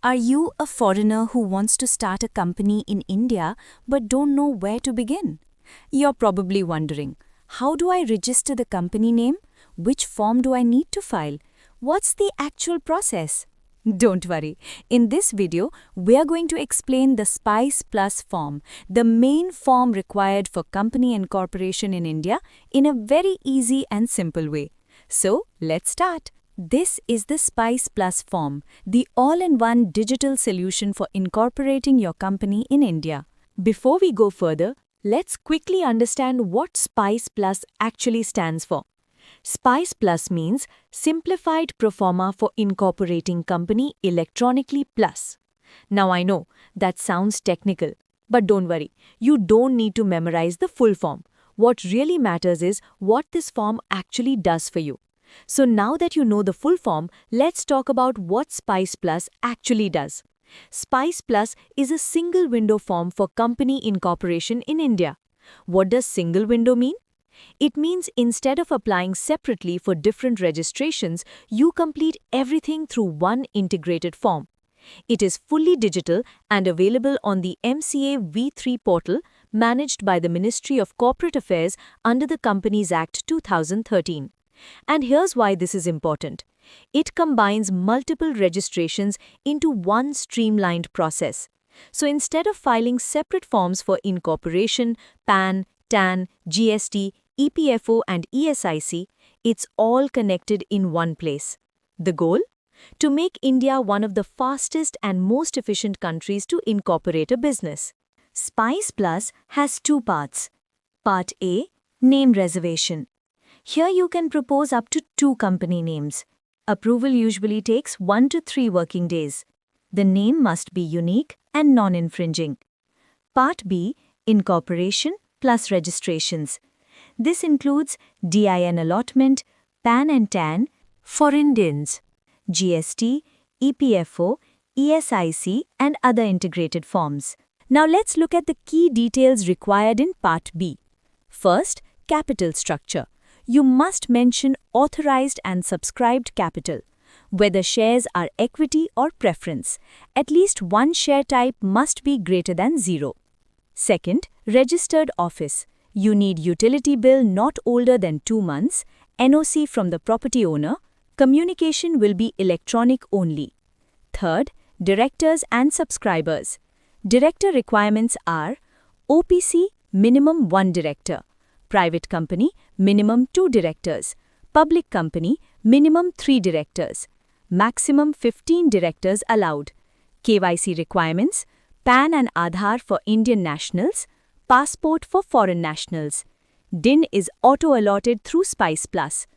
Are you a foreigner who wants to start a company in India but don't know where to begin? You're probably wondering, how do I register the company name? Which form do I need to file? What's the actual process? Don't worry. In this video, we're going to explain the Spice Plus form, the main form required for company incorporation in India, in a very easy and simple way. So, let's start. This is the Spice Plus form, the all-in-one digital solution for incorporating your company in India. Before we go further, let's quickly understand what Spice Plus actually stands for. Spice Plus means Simplified Proforma for Incorporating Company Electronically Plus. Now I know, that sounds technical, but don't worry, you don't need to memorize the full form. What really matters is what this form actually does for you. So now that you know the full form, let's talk about what Spice Plus actually does. Spice Plus is a single window form for company incorporation in India. What does single window mean? It means instead of applying separately for different registrations, you complete everything through one integrated form. It is fully digital and available on the MCA V3 portal managed by the Ministry of Corporate Affairs under the Companies Act 2013. And here's why this is important. It combines multiple registrations into one streamlined process. So instead of filing separate forms for incorporation, PAN, TAN, GST, EPFO and ESIC, it's all connected in one place. The goal? To make India one of the fastest and most efficient countries to incorporate a business. Spice Plus has two parts. Part A, Name Reservation. Here you can propose up to 2 company names. Approval usually takes 1 to 3 working days. The name must be unique and non-infringing. Part B, Incorporation plus Registrations. This includes DIN allotment, PAN and TAN for Indians, GST, EPFO, ESIC and other integrated forms. Now let's look at the key details required in Part B. First, capital structure. You must mention authorized and subscribed capital, whether shares are equity or preference. At least one share type must be greater than 0. Second, registered office. You need utility bill not older than 2 months, NOC from the property owner. Communication will be electronic only. Third, directors and subscribers. Director requirements are OPC, minimum 1 director. Private company, minimum 2 directors. Public company, minimum 3 directors. Maximum 15 directors allowed. KYC requirements, PAN and Aadhaar for Indian nationals, passport for foreign nationals. DIN is auto-allotted through Spice Plus.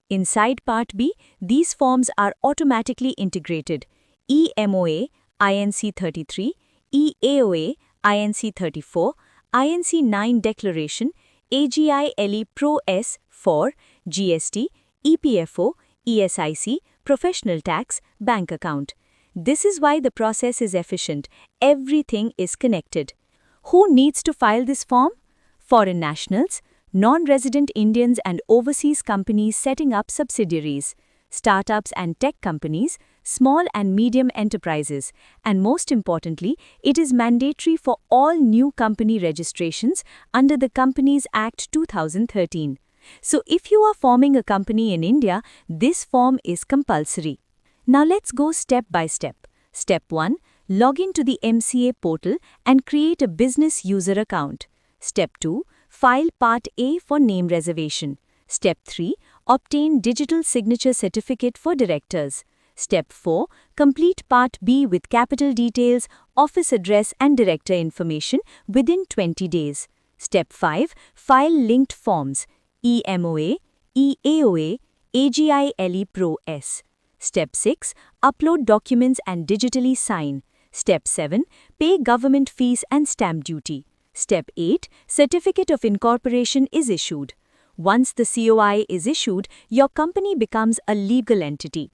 Inside Part B, these forms are automatically integrated. EMOA, INC 33, EAOA, INC 34, INC 9 declaration, AGI LE Pro S for GST, EPFO, ESIC, professional tax, bank account. This is why the process is efficient. Everything is connected. Who needs to file this form? Foreign nationals, non-resident Indians and overseas companies setting up subsidiaries, startups and tech companies, small and medium enterprises, and most importantly, it is mandatory for all new company registrations under the Companies Act 2013. So if you are forming a company in India, this form is compulsory. Now let's go step by step. Step 1. Log in to the MCA portal and create a business user account. Step 2. File Part A for name reservation. Step 3. Obtain digital signature certificate for directors. Step 4. Complete Part B with capital details, office address and director information within 20 days. Step 5. File linked forms EMOA, EAOA, AGI LE Pro S. Step 6. Upload documents and digitally sign. Step 7. Pay government fees and stamp duty. Step 8. Certificate of incorporation is issued. Once the COI is issued, your company becomes a legal entity.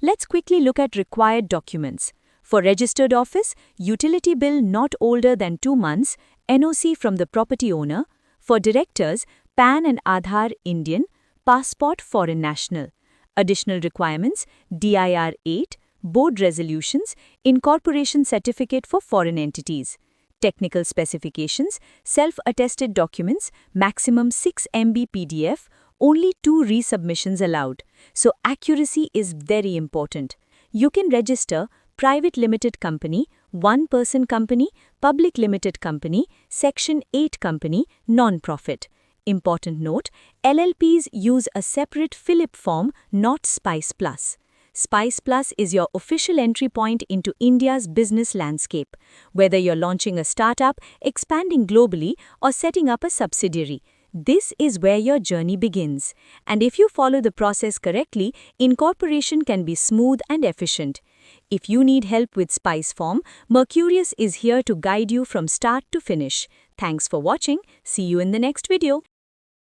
Let's quickly look at required documents. For registered office, utility bill not older than 2 months, NOC from the property owner. For directors, PAN and Aadhaar Indian, passport foreign national. Additional requirements, DIR 8, board resolutions, incorporation certificate for foreign entities. Technical specifications, self-attested documents, maximum 6 MB PDF, only 2 resubmissions allowed. So accuracy is very important. You can register private limited company, one-person company, public limited company, Section 8 company, non-profit. Important note, LLPs use a separate Philip form, not Spice Plus. Spice Plus is your official entry point into India's business landscape, whether you're launching a startup, expanding globally, or setting up a subsidiary. This is where your journey begins. And if you follow the process correctly, incorporation can be smooth and efficient. If you need help with Spice Form, Mercurius is here to guide you from start to finish. Thanks for watching. See you in the next video.